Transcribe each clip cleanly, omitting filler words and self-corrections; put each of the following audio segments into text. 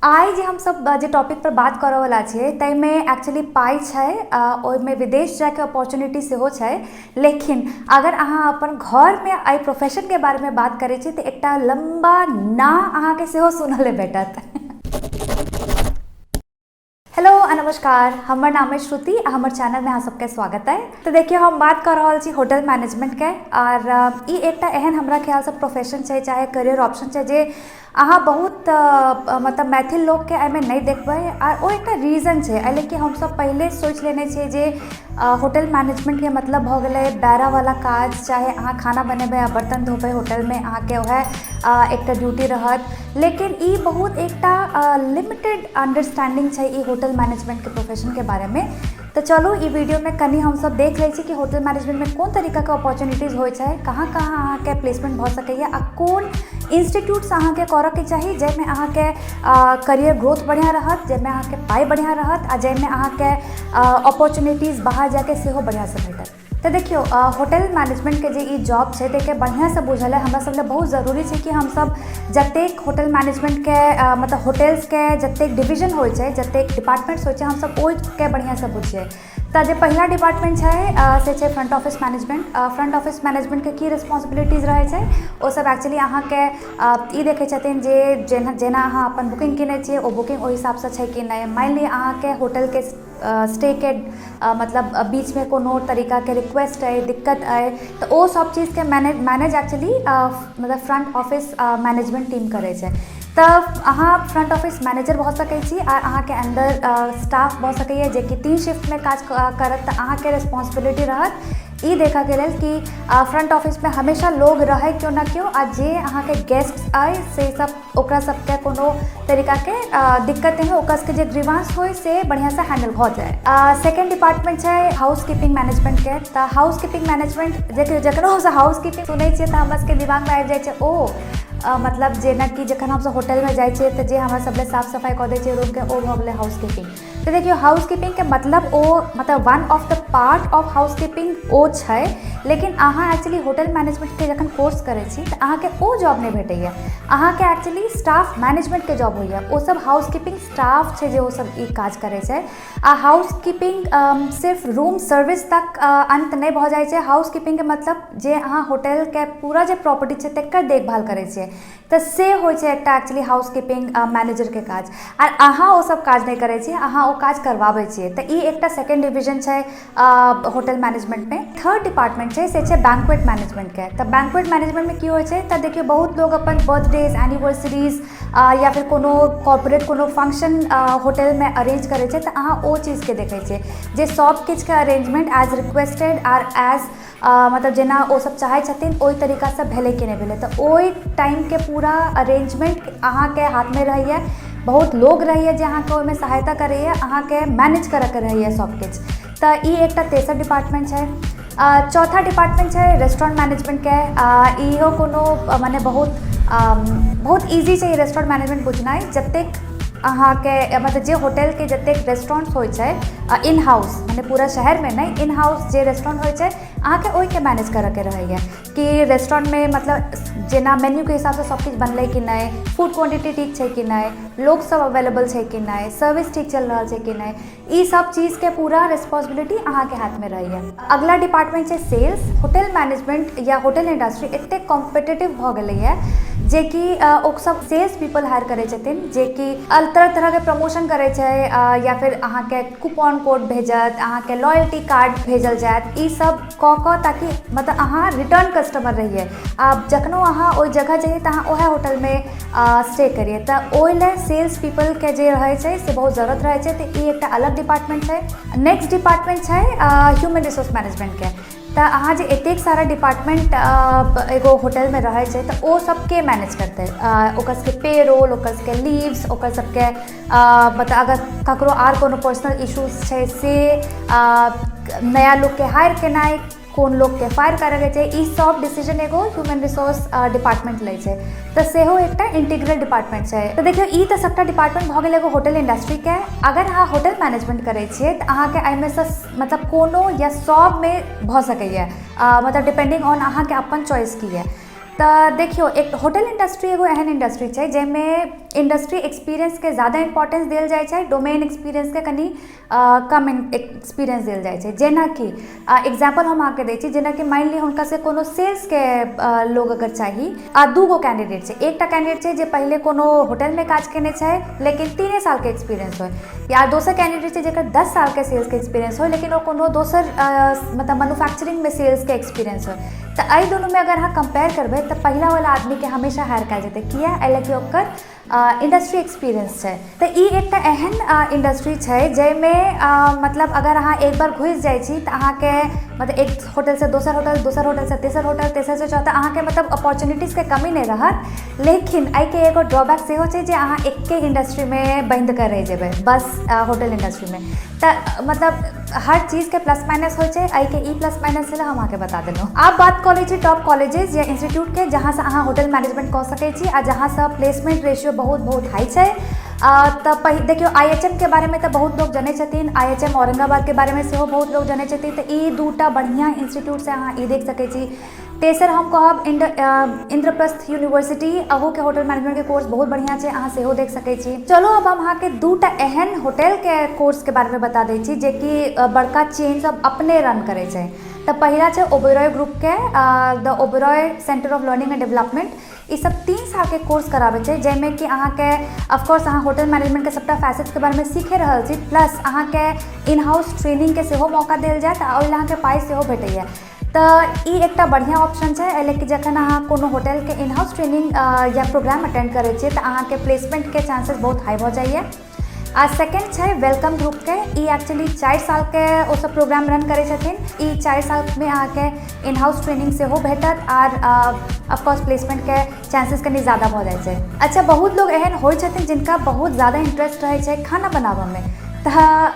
आइ जे हम सब जे टॉपिक पर बात करऽ वाला छियै ताहिमे एक्चुअली पाइ छै, ओहिमे विदेश जाके अपॉर्चुनिटी सेहो छै। लेकिन अगर अहाँ अपन घरमे एहि प्रोफेशनके बारेमे बात करै छी तऽ एकटा लम्बा ना अहाँके सेहो सुनऽ लेल भेटत। हेलो नमस्कार, हमर नाम है श्रुति आ हमर चैनलमे अहाँ सबके स्वागत है। तो देखिए हम बात कर रहल छी होटल मैनेजमेंटके, और ई एकटा एहन हमरा ख्यालसँ प्रोफेशन छै चाहे करियर ऑप्शन छै जे अहाँ बहुत मतलब मैथिल लोकके एहिमे नहीं देखबै। और ओ एकटा रीजन छै एहि लेल कि हमसब पहिले सोचि लेने छियै जे होटल मैनेजमेंटके मतलब भऽ गेलै बैरावला काज, चाहे अहाँ खाना बनेबै आ बर्तन धोबै होटलमे अहाँके वएह एकटा ड्यूटी रहत। लेकिन ई बहुत एकटा लिमिटेड अंडरस्टैंडिंग छै ई होटल मैनेजमेंटके प्रोफेशनके बारेमे। तो चलू ई वीडियो में कनी हम सब देख लै छी कि होटल मैनेजमेंट में कोन तरीकाके अपॉर्चुनिटीज होइ छै, कहाँ कहाँ अहाँके प्लेसमेंट भऽ सकैए आ कोन इंस्टीट्यूट्स अहाँके करऽके चाही जाहिमे अहाँके करियर ग्रोथ बढ़िया रहत, जाहिमे अहाँके पाइ बढ़िया रहत आ जाहिमे अहाँके अपॉर्चुनिटीज बाहर जाके सेहो बढ़ियासँ भेटत। तो देखियो होटल मैनेजमेंटके जे ई जॉब छै ताहिके बढ़ियासँ बुझल है हमरा सब लेल बहुत जरूरी छै कि हम सब जतेक होटल मैनेजमेंटके मतलब होटल्सके जतेक डिविजन होइ छै, जतेक डिपार्टमेंट्स होइ छै, हम सब ओहिके बढ़ियासँ बुझिए। तो जे पहिला डिपार्टमेंट छै से छै front office management. Front office मैनेजमेंटके की रिस्पॉन्सिबिलिटीज रहै छै ओ सब एक्चुअली अहाँके ई देखै छथिन जे जेना अहाँ अपन बुकिंग केने छियै ओ बुकिंग ओहि हिसाबसँ छै कि नहीं। मान ली अहाँके होटलके स्टे के मतलब बीच में कोनो तरीकाके रिक्वेस्ट है, दिक्कत है, तो वो सब चीज़के मैनेज एक्चुअली मतलब फ्रंट ऑफिस मैनेजमेंट टीम करे छै। तब अहाँ फ्रंट ऑफिस मैनेजर भऽ सकै छी आ अहाँके अंदर स्टाफ भऽ सकैए जे कि 3 शिफ्टमे काज करत। तऽ अहाँके रिस्पॉन्सिबिलिटी रहत ई देखऽके लेल कि फ्रंट ऑफिसमे हमेशा लोग रहे क्यों ना क्यों, आ जे अहाँके गेस्ट आए से सब ओकरा सबके कोनो तरीकाके दिक्कत नहीं हो, ओकर सबके जे ग्रीवांस हो से बढ़ियासँ हैंडल भऽ जाए। सेकेंड डिपार्टमेंट छै हाउस कीपिंग मैनेजमेंटके। तऽ हाउस कीपिंग मैनेजमेंट जखनो हमसब हाउस कीपिंग सुनै छियै तऽ हमरा सबके दिमागमे आबि जाइ छै ओ मतलब जेना कि जखन हमसब होटलमे जाइ छियै तऽ जे हमरा सब लेल साफ सफाई कऽ दै छै रूमके ओ भऽ गेलै हाउस कीपिंग। तो देखियो हाउस कीपिंग के मतलब ओ मतलब one of the part of house keeping ओ छै। लेकिन अहाँ एक्चुअली होटल मैनेजमेंटके जखन कोर्स करै छी तऽ अहाँके ओ जॉब नहीं भेटैए, अहाँके एक्चुअली स्टाफ मैनेजमेंटके जॉब होइए। ओ सब हाउस कीपिंग स्टाफ छै जे ओ सब ई काज करै छै। आ हाउस कीपिंग सिर्फ रूम सर्विस तक अंत नहीं भऽ जाइ छै। हाउस कीपिंग के मतलब जे अहाँ होटलके पूरा जे प्रॉपर्टी छै तकर देखभाल करै छियै तऽ से होइ छै एकटा एक्चुअली हाउस कीपिंग मैनेजरके काज। आर अहाँ ओ सब काज नहीं करै छियै, अहाँ ओ काज करवाबै छियै। तऽ ई एकटा सेकेंड डिविजन छै होटल मैनेजमेंटमे। थर्ड डिपार्टमेंट छै से छै बैंक्वेट मैनेजमेंटके। तऽ बैंक्वेट मैनेजमेंटमे की होइ छै तऽ देखियौ बहुत लोग अपन बर्थडेज एनिवर्सरीज या फिर कोनो कॉर्पोरेट कोनो फंक्शन होटलमे अरेंज करै छै तऽ अहाँ ओ चीजके देखै छियै जे सब किछुके arrangement as requested are as मतलब जेना ओ सब चाहै छथिन ओहि तरीकासँ भेलै कि नहीं भेलै। तऽ ओहि टाइमके पूरा अरेंजमेंट अहाँके हाथमे रहैए, बहुत लोग रहैए जे अहाँके ओहिमे सहायता करैए, अहाँके मैनेज करऽके रहैए सब किछु। तऽ ई एकटा तेसर डिपार्टमेंट छै। चौथा डिपार्टमेंट छै रेस्टोरेंट मैनेजमेंटके। इहो कोनो मने बहुत ईजी छै रेस्टोरेंट मैनेजमेंट बुझनाइ। जतेक अहाँके मतलब जे होटलके जतेक रेस्टोरेंट्स होइ छै इन हाउस मने पूरा शहरमे नहीं, इन हाउस जे रेस्टोरेंट होइ छै अहाँके ओहिके मैनेज करऽके रहैए कि रेस्टोरेंटमे मतलब जेना मेन्यूके हिसाबसँ सब किछु बनलै कि नहीं, फूड क्वांटिटी ठीक छै कि नहीं, लोग सब अवेलेबल छै कि नहीं, सर्विस ठीक चल रहल छै कि नहीं, ई सब चीज़के पूरा रिस्पॉन्सिबिलिटी अहाँके हाथमे रहैए। अगला डिपार्टमेंट छै सेल्स। होटल मैनेजमेंट या होटल इंडस्ट्री एतेक कॉम्पिटिटिव भऽ गेलैए जे कि ओ सब सेल्स पीपल हायर करै छथिन जे कि तरह तरहके प्रमोशन करै छै या फिर अहाँके कूपन कोड भेजत, अहाँके लॉयल्टी कार्ड भेजल जायत, ई सब कऽ कऽ ताकि मतलब अहाँ रिटर्न कस्टमर रहिए। आब जखनो अहाँ ओहि जगह जइए तऽ अहाँ ओहे होटलमे स्टे करिए। तऽ ओहि लेल सेल्स पीपलके जे रहै छै से बहुत जरूरत रहै छै। तऽ ई एकटा अलग डिपार्टमेंट छै। नेक्स्ट डिपार्टमेंट छै ह्यूमन रिसोर्स मैनेजमेंटके। तऽ अहाँ जे एतेक सारा डिपार्टमेंट एगो होटलमे रहै छै तऽ ओ सबके मैनेज करतै, ओकर सबके पे रोल, ओकर सबके लीव्स, ओकर सबके मतलब अगर ककरो आर कोनो पर्सनल इश्यूज छै से नया लोकके हायर केनाइ, कोन लोकके फायर करैके छै, ई सब डिसीजन एगो ह्यूमन रिसोर्स डिपार्टमेंट लै छै। तऽ सेहो एकटा इंटीग्रल डिपार्टमेंट छै। तऽ देखियौ ई तऽ सबटा डिपार्टमेंट भऽ गेल एगो होटल इंडस्ट्रीके। अगर अहाँ होटल मैनेजमेंट करै छियै तऽ अहाँके एहिमेसँ मतलब कोनो या सबमे भऽ सकैए, मतलब डिपेंडिंग ऑन अहाँके अपन चॉइस की है। तऽ देखियौ एक होटल इंडस्ट्री एगो एहन इंडस्ट्री छै जाहिमे इंडस्ट्री एक्सपीरियंस के ज़्यादा इंपॉर्टेंस देल जाइ छै, डोमेन एक्सपीरियंस के कनी कम एक्सपीरियंस देल जाइ छै। जेना कि एग्जाम्पल हम अहाँके दै छी, जेना कि मानि ली हुनका से कोनो सेल्स के लोग अगर चाही, दूगो कैंडिडेट छै। एकटा कैंडिडेट छै जे पहले कोनो होटल में काज केने छै लेकिन 3 साल के एक्सपीरियंस हो, या दोसर कैंडिडेट छै जेकर 10 साल के सेल्स के एक्सपीरियंस हो लेकिन वो कोनो दोसर मतलब मैन्युफैक्चरिंग में सेल्स के एक्सपीरियंस हो। तो एहि दोनों में अगर अहाँ कंपेयर करबै तो पहला वाला आदमी के हमेशा हायर कयल जेतै। किया? एहि कि ओकर इंडस्ट्री एक्सपीरियंस है। तो ये एक एहन इंडस्ट्री है जैमे मतलब अगर अहाँ एक बार घुस जाइ छी तो अहाँ के मतलब एक होटल से दोसर होटल, दोसर होटल से तेसर होटल, तेसर से चौथा, अहाँ के मतलब अपॉर्चुनिटीज के कमी नहीं रहत। लेकिन एहि के एगो ड्रॉबैक सेहो छै जे अहाँ एके इंडस्ट्री में बंद कर रह जेबै, बस होटल इंडस्ट्री में। तो मतलब हर चीज़ के प्लस माइनस हो छै, एहि के ई प्लस माइनस है हम अहाँके बता देलहुँ। आप बात कऽ लै छी टॉप कॉलेजेस या इंस्टीट्यूट के जहाँ से अहाँ होटल मैनेजमेंट कऽ सकै छी आ जहाँ से प्लेसमेंट रेशियो बहुत हाई है। तो देखियो IHM के बारे में तो बहुत लोग जाने छथिन, IHM औरंगाबाद के बारे में सेहो बहुत लोग जाने छथिन। तो ये दूटा बढ़िया इंस्टीट्यूट से अहाँ ई देख सकै छी। तेसर हम कहब इंद्रप्रस्थ यूनिवर्सिटी, अहू के होटल मैनेजमेंट के कोर्स बहुत बढ़िया छै, अहाँ सेहो देख सकै छी। चलो अब हम अहाँके दूटा एहन होटल के कोर्स के बारे में बता दै छी जे कि बड़का चेन सब अपने रन करै छै। तो पहला छै ओबेरॉय ग्रुप के the Oberoi centre of learning and development. ये सब 3 साल के कोर्स कराबै छै, जैमे कि अहाँके ऑफकोर्स अहाँ होटल मैनेजमेंट के सबटा फैसेट्स के बारे में सीखे रहल छी, प्लस अहाँके इन हाउस ट्रेनिंग के सेहो मौका देल जायत आ ओहि अहाँके पाइ सेहो भेटैया। तो ये एक बढ़िया ऑप्शन है। लेकिन जखन अहाँ कोनो होटल के इन हाउस ट्रेनिंग या प्रोग्राम अटेंड करे छियै तो अहाँके प्लेसमेंट के चांसेस बहुत हाई हो जाइए। सेकेंड है वेलकम ग्रुप के, ई एक्चुअली 4 साल के वो सब प्रोग्राम रन करे छथिन। ई 4 साल में अहाँके इन हाउस ट्रेनिंग से हो भेटत और ऑफकोर्स प्लेसमेंट के चांसेस कनी ज़्यादा हो जाए छै। अच्छा, बहुत लोग एहन होइ छथिन जिनका बहुत ज़्यादा इंटरेस्ट रहे छै खाना बनाबऽ में, तो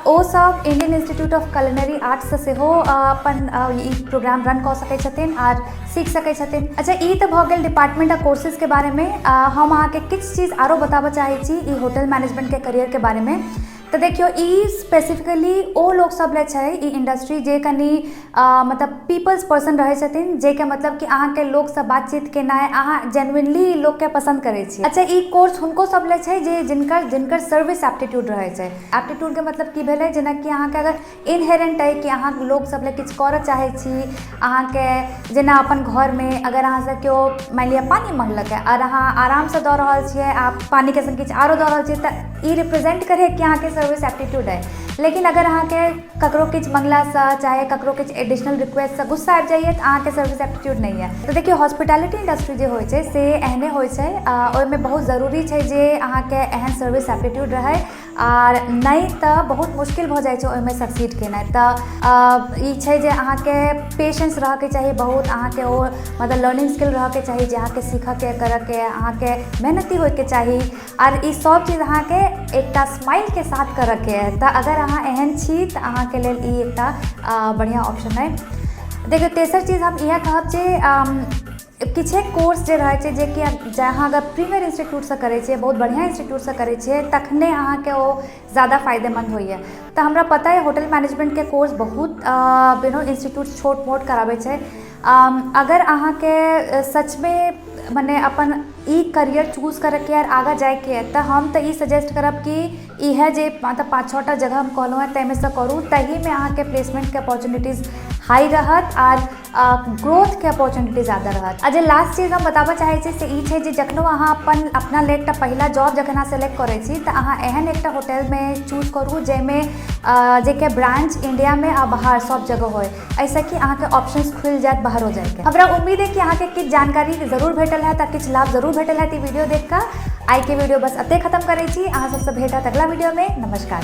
वो सब Indian institute of culinary arts से हो अपन ई प्रोग्राम रन कर सकै छथिन और सीख सकै छथिन। अच्छा, ई तो भऽ गेल डिपार्टमेंट ऑफ कोर्सेज के बारे में। हम अहाँके किछु चीज़ आरो बताबऽ चाहै छी ई होटल मैनेजमेंट के करियर के बारे में। तो देखियो ई स्पेसिफिकली ओ लोग सब ले छै ई इंडस्ट्री जे कनी मतलब पीपल्स पर्सन रहे छथिन, जे के मतलब कि अहाँ के लोग से बातचीत केनाइ, अहाँ जेन्युइनली लोग के पसंद करे छी। अच्छा, ई कोर्स हुनको सब ले छै जे जिनकर सर्विस एप्टीट्यूड रहे छै। एप्टीट्यूड के मतलब की भेलै, जेना कि अहाँ के अगर इनहेरेंट है कि अहाँ लोग सब ले किछु करऽ चाहे छी, अहाँ के जेना अपन घर में अगर अहाँ से केओ मान लिअ पानी मांगलक है और अहाँ आराम से दऽ रहल छियै, आप पानी के संग किछु आरो दऽ रहल छियै, तो ई रिप्रेजेंट करे कि अहाँ के सर्विस एप्टीट्यूड है। लेकिन अगर अहाँ के ककरो किछु मंगला से चाहे ककरो किछु एडिशनल रिक्वेस्ट से गुस्सा आबि जाइए तो अहाँ के सर्विस एप्टीट्यूड नहीं है। तो देखिए हॉस्पिटैलिटी इंडस्ट्री जे होइ छै से एहने होइ छै, ओहिमे बहुत जरूरी छै जे अहाँ के एहन सर्विस एप्टीट्यूड रहे, और नहीं तो बहुत मुश्किल हो जाए छै ओहिमे सक्सीड केनाइ। तो ई छै जे अहाँ के पेशेंस रह के चाहिए बहुत, अहाँ के ओ मतलब लर्निंग स्किल रह के चाहिए जे अहाँ के सीखऽ के करऽ के, अहाँ के मेहनती होय के चाहिए, और ई सब चीज़ अहाँ के एकटा स्माइल के साथ करऽ के है। तो अगर अहाँ एहन छी तो अहाँ के लेल ई एकटा बढ़िया ऑप्शन है। देखियो तेसर चीज़ हम इएह कहब जे किछु कोर्स जे रहे छै जे कि जहाँ अगर प्रीमियर इंस्टीट्यूट से करे छियै, बहुत बढ़िया इंस्टीट्यूट से करे छियै, तखने अहाँ के ओ ज़्यादा फायदेमंद होइए। तो हमरा पता है होटल मैनेजमेंट के कोर्स बहुत इंस्टीट्यूट छोट मोट कराबै छै। अगर अहाँ के सच में मने अपन ई करियर चूज करके यार आगा जाके है, तो हम तो ई सजेस्ट करब कि इहे जे मतलब 5-6टा जगह हम कहलहुँ है तैमे से करू, तही में अहाँ के प्लेसमेंट के अपॉर्चुनिटीज हाई रहत और ग्रोथ के अपॉर्चुनिटी ज़्यादा रहत। जे लास्ट चीज़ हम बताबऽ चाहे छी से ई छै जे जखनो अहाँ अपना लेल एकटा पहिला जॉब जखन अहाँ सेलेक्ट करै छी तो अहाँ एहन एकटा होटल में चूज करू जेमे जेके ब्रांच इंडिया में आ बाहर सब जगह होय, ऐसे कि अहाँ के ऑप्शंस खुल जायत बाहरो जाके। हमरा उम्मीद है कि अहाँ के किछु जानकारी जरूर भेटल है, किछु लाभ जरूर भेटल है। वीडियो देख कऽ आइ के वीडियो बस अते खत्म करै छी। अहाँ सबसे भेटत अगला वीडियो में। नमस्कार।